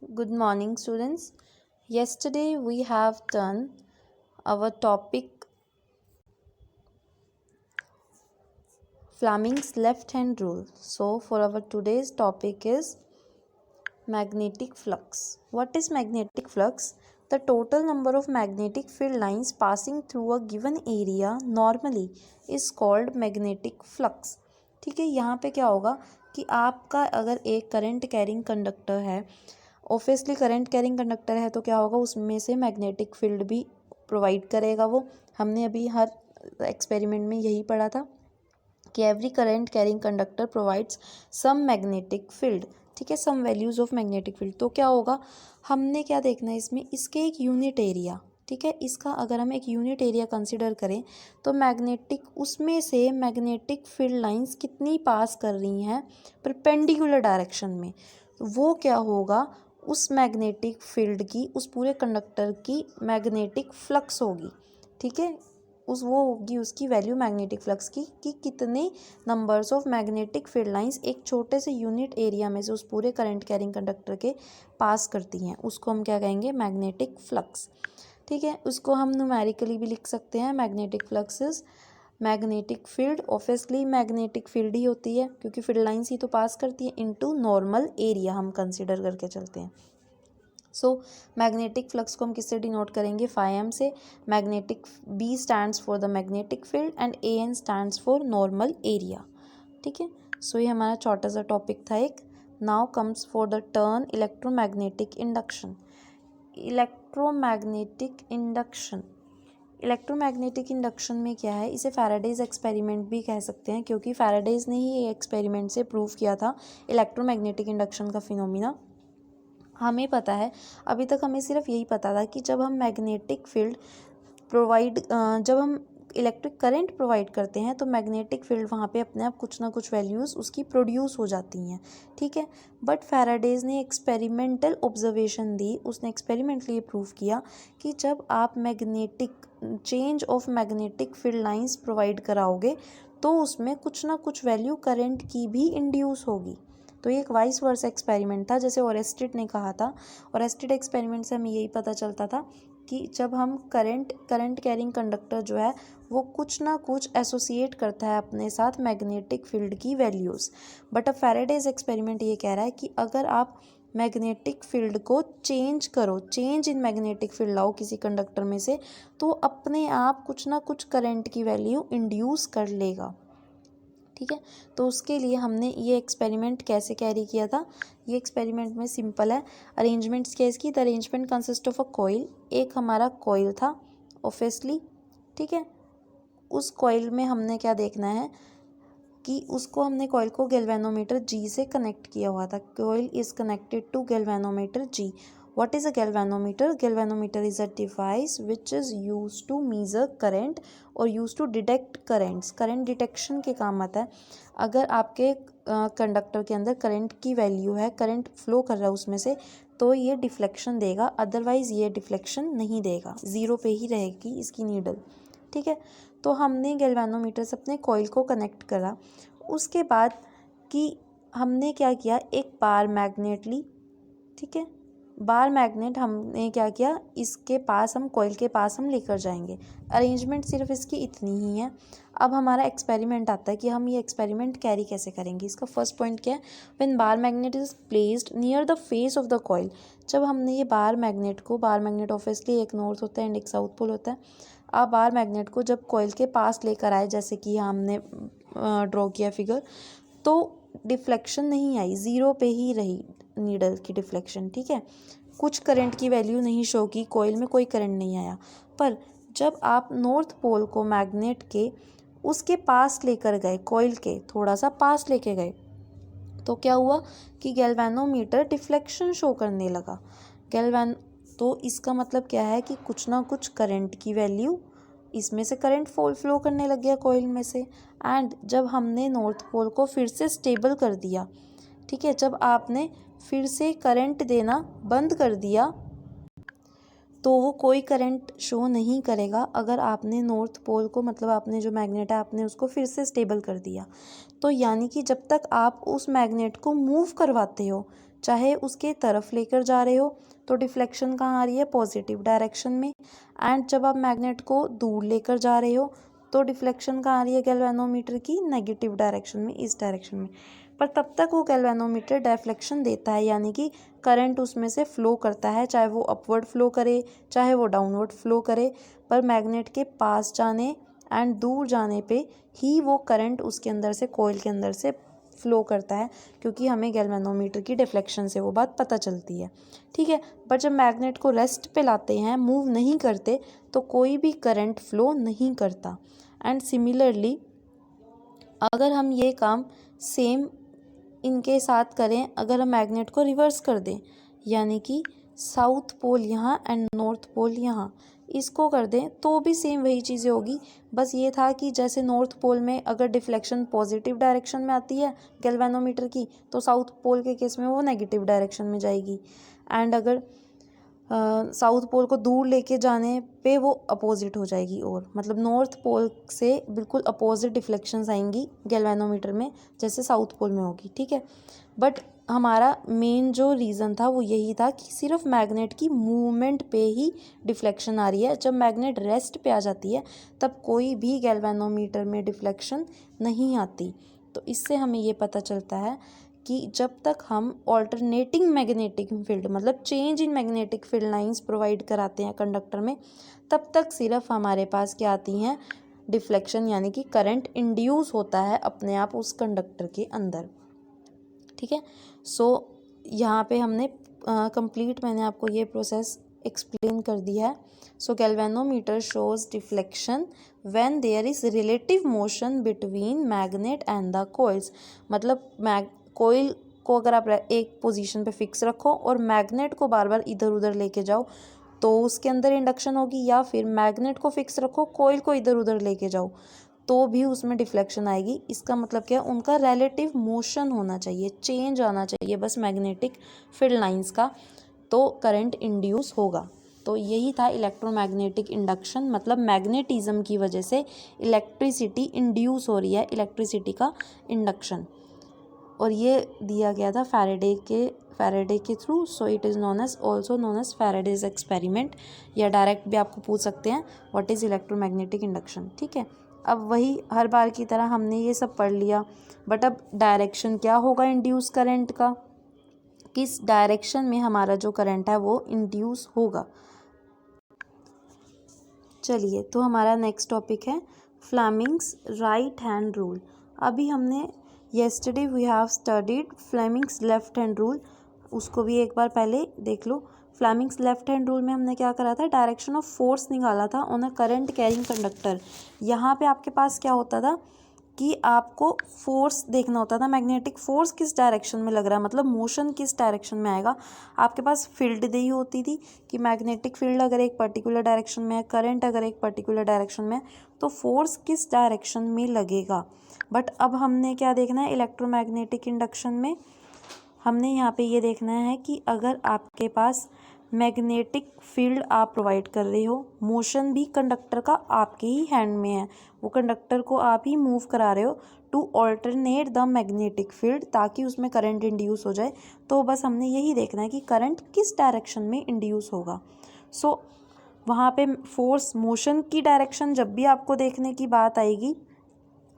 Good morning, students. Yesterday we have done our topic Fleming's left hand rule. So, for our today's topic is magnetic flux. What is magnetic flux? The total number of magnetic field lines passing through a given area normally is called magnetic flux. ठीक है, यहाँ पे क्या होगा कि आपका अगर एक करंट कैरिंग कंडक्टर है, ऑब्वियसली करंट कैरिंग कंडक्टर है तो क्या होगा, उसमें से मैग्नेटिक फील्ड भी प्रोवाइड करेगा। वो हमने अभी हर एक्सपेरिमेंट में यही पढ़ा था कि every current carrying conductor provides some magnetic field. ठीक है, some values of magnetic field. तो क्या होगा, हमने क्या देखना है इसमें, इसके एक यूनिट एरिया। ठीक है, इसका अगर हम एक यूनिट एरिया कंसिडर करें तो मैग्नेटिक उसमें से मैग्नेटिक फील्ड लाइंस कितनी पास कर रही हैं परपेंडिकुलर डायरेक्शन में, तो वो क्या होगा, उस मैग्नेटिक फील्ड की, उस पूरे कंडक्टर की मैग्नेटिक फ्लक्स होगी। ठीक है, वो होगी उसकी वैल्यू मैग्नेटिक फ्लक्स की कि कितने numbers of magnetic field lines एक छोटे से यूनिट एरिया में से उस पूरे करंट कैरिंग कंडक्टर के पास करती हैं, उसको हम क्या कहेंगे, मैग्नेटिक फ्लक्स। ठीक है, उसको हम न्यूमेरिकली भी लिख सकते हैं, magnetic flux is magnetic field, obviously magnetic field ही होती है क्योंकि फील्ड लाइंस ही तो पास करती है, इनटू नॉर्मल एरिया हम कंसिडर करके चलते हैं। सो मैग्नेटिक फ्लक्स को हम किससे डिनोट करेंगे, फाई से। Magnetic B stands for the magnetic field and A N stands for normal area. ठीक है, सो ये हमारा छोटा सा टॉपिक था एक। Now comes for the turn electromagnetic induction. Electromagnetic induction, electromagnetic induction में क्या है, इसे फैराडेज एक्सपेरिमेंट भी कह सकते हैं क्योंकि फैराडेज ने ही ये एक्सपेरिमेंट से प्रूव किया था इलेक्ट्रोमैग्नेटिक इंडक्शन का फिनोमिना। हमें पता है, अभी तक हमें सिर्फ यही पता था कि जब हम मैग्नेटिक फील्ड जब हम इलेक्ट्रिक करंट प्रोवाइड करते हैं तो मैग्नेटिक फील्ड वहाँ पे अपने आप कुछ ना कुछ वैल्यूज़ उसकी प्रोड्यूस हो जाती हैं। ठीक है, बट फैराडेज ने एक्सपेरिमेंटल ऑब्जर्वेशन दी, उसने एक्सपेरिमेंटली प्रूव किया कि जब आप magnetic change of magnetic field lines provide कराओगे तो उसमें कुछ ना कुछ वैल्यू करंट की भी इंड्यूस होगी। तो ये एक वाइस वर्सा एक्सपेरिमेंट था, जैसे ओरेस्टेड ने कहा था। ओरेस्टेड एक्सपेरिमेंट से हमें यही पता चलता था कि जब हम करंट कैरिंग कंडक्टर जो है वो कुछ ना कुछ एसोसिएट करता है अपने साथ मैग्नेटिक फील्ड की वैल्यूज़। बट अब फैराडेज एक्सपेरिमेंट ये कह रहा है कि अगर आप मैग्नेटिक फील्ड को चेंज करो, चेंज इन मैग्नेटिक फील्ड लाओ किसी कंडक्टर में से, तो अपने आप कुछ ना कुछ करंट की वैल्यू इंड्यूस कर लेगा। ठीक है, तो उसके लिए हमने ये एक्सपेरिमेंट कैसे कैरी किया था, ये एक्सपेरिमेंट में सिंपल है। अरेंजमेंट्स क्या इसकी, the arrangement consist of a coil. एक हमारा कॉइल था ऑब्वियसली। ठीक है, उस कॉइल में हमने क्या देखना है कि उसको हमने कॉइल को गैल्वेनोमीटर जी से कनेक्ट किया हुआ था। Coil is connected to galvanometer G. What is a galvanometer? Galvanometer is a device which is used to measure current or used to detect currents. Current detection के काम आता है। अगर आपके कंडक्टर के अंदर करंट की वैल्यू है, करंट फ्लो कर रहा है उसमें से, तो ये डिफ्लेक्शन देगा, अदरवाइज ये डिफ्लेक्शन नहीं देगा, ज़ीरो पे ही रहेगी इसकी नीडल। ठीक है, तो हमने गैल्वेनोमीटर से अपने कॉइल को कनेक्ट करा। उसके बाद कि हमने क्या किया, एक बार मैग्नेट ली। ठीक है, बार मैग्नेट हमने क्या किया, इसके पास हम कॉइल के पास हम लेकर जाएंगे। अरेंजमेंट सिर्फ इसकी इतनी ही है। अब हमारा एक्सपेरिमेंट आता है कि हम ये एक्सपेरिमेंट कैरी कैसे करेंगे। इसका फर्स्ट पॉइंट क्या है, when bar magnet is placed near the face of the coil. जब हमने ये बार मैग्नेट ऑब्वियसली एक नॉर्थ होता है एंड एक साउथ पोल होता है। आप बार मैग्नेट को जब कॉइल के पास लेकर आए, जैसे कि हमने ड्रॉ किया फिगर, तो डिफ्लेक्शन नहीं आई, ज़ीरो पे ही रही नीडल की डिफ्लेक्शन। ठीक है, कुछ करंट की वैल्यू नहीं शो की, कॉइल में कोई करंट नहीं आया। पर जब आप नॉर्थ पोल को मैग्नेट के उसके पास लेकर गए, कॉइल के थोड़ा सा पास लेके गए, तो क्या हुआ कि गैल्वेनोमीटर डिफ्लेक्शन शो करने लगा। तो इसका मतलब क्या है कि कुछ ना कुछ करंट की वैल्यू, इसमें से करंट फ्लो करने लग गया कॉइल में से। एंड जब हमने नॉर्थ पोल को फिर से स्टेबल कर दिया, ठीक है, जब आपने फिर से करंट देना बंद कर दिया तो वो कोई करंट शो नहीं करेगा। अगर आपने नॉर्थ पोल को, मतलब आपने जो मैग्नेट है आपने उसको फिर से स्टेबल कर दिया, तो यानी कि जब तक आप उस मैग्नेट को मूव करवाते हो, चाहे उसके तरफ लेकर जा रहे हो तो डिफ्लेक्शन कहाँ आ रही है, पॉजिटिव डायरेक्शन में। एंड जब आप मैग्नेट को दूर लेकर जा रहे हो तो डिफ्लेक्शन कहाँ आ रही है गैल्वेनोमीटर की, नेगेटिव डायरेक्शन में, इस डायरेक्शन में। पर तब तक वो गैल्वेनोमीटर डिफ्लेक्शन देता है, यानी कि करंट उसमें से फ्लो करता है, चाहे वो अपवर्ड फ्लो करे चाहे वो डाउनवर्ड फ्लो करे, पर मैग्नेट के पास जाने एंड दूर जाने पे ही वो करंट उसके अंदर से, कॉइल के अंदर से फ्लो करता है, क्योंकि हमें गैल्वेनोमीटर की डिफ्लेक्शन से वो बात पता चलती है। ठीक है, बट जब मैग्नेट को रेस्ट पे लाते हैं, मूव नहीं करते, तो कोई भी करंट फ्लो नहीं करता। एंड सिमिलरली अगर हम ये काम सेम इनके साथ करें, अगर हम मैग्नेट को रिवर्स कर दें, यानी कि साउथ पोल यहाँ एंड नॉर्थ पोल यहाँ, इसको कर दें तो भी सेम वही चीज़ें होगी। बस ये था कि जैसे नॉर्थ पोल में अगर डिफ्लेक्शन पॉजिटिव डायरेक्शन में आती है गैल्वेनोमीटर की, तो साउथ पोल के केस में वो नेगेटिव डायरेक्शन में जाएगी। एंड अगर साउथ पोल को दूर लेके जाने पे वो अपोजिट हो जाएगी, और मतलब नॉर्थ पोल से बिल्कुल अपोजिट डिफ्लेक्शंस आएंगी गैल्वेनोमीटर में, जैसे साउथ पोल में होगी। ठीक है, बट हमारा मेन जो रीज़न था वो यही था कि सिर्फ मैग्नेट की मूवमेंट पे ही डिफ्लेक्शन आ रही है। जब मैग्नेट रेस्ट पे आ जाती है तब कोई भी गैल्वेनोमीटर में डिफ्लेक्शन नहीं आती। तो इससे हमें ये पता चलता है कि जब तक हम ऑल्टरनेटिंग मैग्नेटिक फील्ड, मतलब change in magnetic field lines provide कराते हैं कंडक्टर में, तब तक सिर्फ हमारे पास क्या आती हैं, डिफ्लेक्शन, यानी कि करंट इंड्यूस होता है अपने आप उस कंडक्टर के अंदर। ठीक है, सो यहाँ पे हमने कंप्लीट, मैंने आपको ये प्रोसेस एक्सप्लेन कर दिया है। So galvanometer shows deflection when there is relative motion between magnet and the coils. मतलब कॉइल को अगर आप एक पोजीशन पे फिक्स रखो और मैग्नेट को बार बार इधर उधर लेके जाओ तो उसके अंदर इंडक्शन होगी, या फिर मैग्नेट को फिक्स रखो, कॉइल को इधर उधर लेके जाओ तो भी उसमें डिफ्लेक्शन आएगी। इसका मतलब क्या है, उनका रिलेटिव मोशन होना चाहिए, चेंज आना चाहिए बस मैग्नेटिक फील्ड लाइंस का, तो करंट इंड्यूस होगा। तो यही था इलेक्ट्रोमैग्नेटिक इंडक्शन, मतलब मैग्नेटिज्म की वजह से इलेक्ट्रिसिटी इंड्यूस हो रही है, इलेक्ट्रिसिटी का इंडक्शन। और ये दिया गया था फैराडे के through. So it is known as, also known as Faraday's experiment, या डायरेक्ट भी आपको पूछ सकते हैं व्हाट इज़ इलेक्ट्रोमैग्नेटिक इंडक्शन। ठीक है, अब वही हर बार की तरह हमने ये सब पढ़ लिया, बट अब डायरेक्शन क्या होगा इंड्यूस करंट का, किस डायरेक्शन में हमारा जो करंट है वो इंड्यूस होगा। चलिए, तो हमारा नेक्स्ट टॉपिक है फ्लेमिंग्स राइट हैंड रूल। अभी हमने yesterday we have studied Fleming's left hand rule, उसको भी एक बार पहले देख लो। फ्लेमिंग्स लेफ्ट हैंड रूल में हमने क्या करा था, डायरेक्शन ऑफ फोर्स निकाला था on a current carrying conductor. यहाँ पे आपके पास क्या होता था कि आपको फोर्स देखना होता था, मैग्नेटिक फोर्स किस डायरेक्शन में लग रहा है, मतलब मोशन किस डायरेक्शन में आएगा। आपके पास फील्ड दी होती थी कि मैग्नेटिक फील्ड अगर एक पर्टिकुलर डायरेक्शन में है, करंट अगर एक पर्टिकुलर डायरेक्शन में है, तो फोर्स किस डायरेक्शन में लगेगा। बट अब हमने क्या देखना है, इलेक्ट्रोमैग्नेटिक इंडक्शन में हमने यहाँ पे ये देखना है कि अगर आपके पास मैग्नेटिक फील्ड आप प्रोवाइड कर रहे हो, मोशन भी कंडक्टर का आपके ही हैंड में है, वो कंडक्टर को आप ही मूव करा रहे हो to alternate the magnetic field, ताकि उसमें करंट इंड्यूस हो जाए। तो बस हमने यही देखना है कि करंट किस डायरेक्शन में इंड्यूस होगा। सो वहाँ पे फोर्स मोशन की डायरेक्शन जब भी आपको देखने की बात आएगी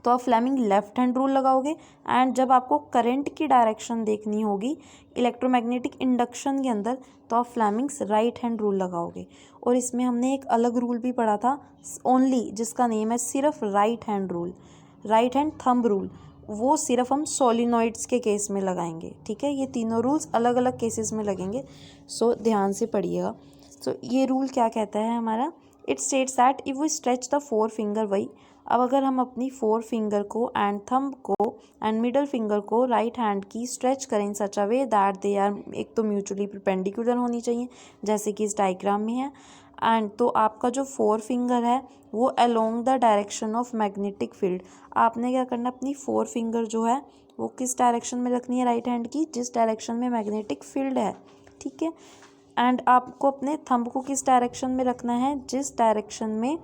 तो आप फ्लेमिंग लेफ्ट हैंड रूल लगाओगे, एंड जब आपको करंट की डायरेक्शन देखनी होगी इलेक्ट्रोमैग्नेटिक इंडक्शन के अंदर तो आप फ्लेमिंग्स राइट हैंड रूल लगाओगे। और इसमें हमने एक अलग रूल भी पढ़ा था ओनली, जिसका नेम है सिर्फ right hand rule, right hand thumb rule. वो सिर्फ हम सोलिनॉइड्स के केस में लगाएंगे। ठीक है, ये तीनों रूल्स अलग अलग केसेस में लगेंगे, सो ध्यान से पढ़िएगा। सो ये रूल क्या कहता है हमारा, it states that if we stretch the four finger, वही अब अगर हम अपनी फोर फिंगर को एंड थंब को एंड मिडल फिंगर को राइट हैंड की स्ट्रेच करें in such a way that they are, एक तो म्यूचुअली परपेंडिकुलर होनी चाहिए जैसे कि इस डायग्राम में है, एंड तो आपका जो फोर फिंगर है वो along the direction of magnetic field. आपने क्या करना, अपनी फोर फिंगर जो है वो किस डायरेक्शन में रखनी है राइट हैंड की, जिस डायरेक्शन में मैग्नेटिक फील्ड है। ठीक है, एंड आपको अपने थंब को किस डायरेक्शन में रखना है, जिस डायरेक्शन में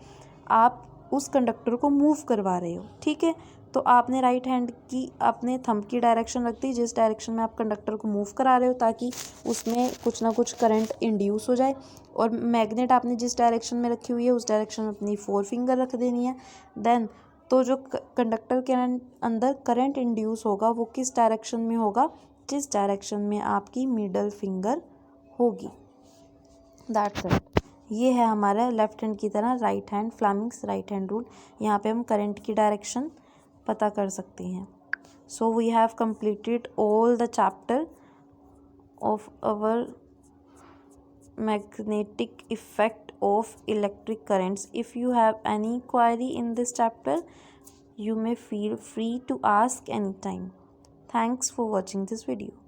आप उस कंडक्टर को मूव करवा रहे हो। ठीक है, तो आपने राइट हैंड की अपने थंब की डायरेक्शन रख दी जिस डायरेक्शन में आप कंडक्टर को मूव करा रहे हो, ताकि उसमें कुछ ना कुछ करंट इंड्यूस हो जाए। और मैग्नेट आपने जिस डायरेक्शन में रखी हुई है उस डायरेक्शन में अपनी 4 फिंगर रख देनी है। देन तो जो कंडक्टर के अंदर करंट इंड्यूस होगा वो किस डायरेक्शन में होगा, जिस डायरेक्शन में आपकी मिडल फिंगर होगी। That's it. ये है हमारा लेफ्ट हैंड की तरह right hand, Fleming's right hand rule. यहाँ पे हम करंट की डायरेक्शन पता कर सकते हैं। So we have completed all the chapter of our magnetic effect of electric currents. If you have any query in this chapter, you may feel free to ask anytime. Thanks for watching this video.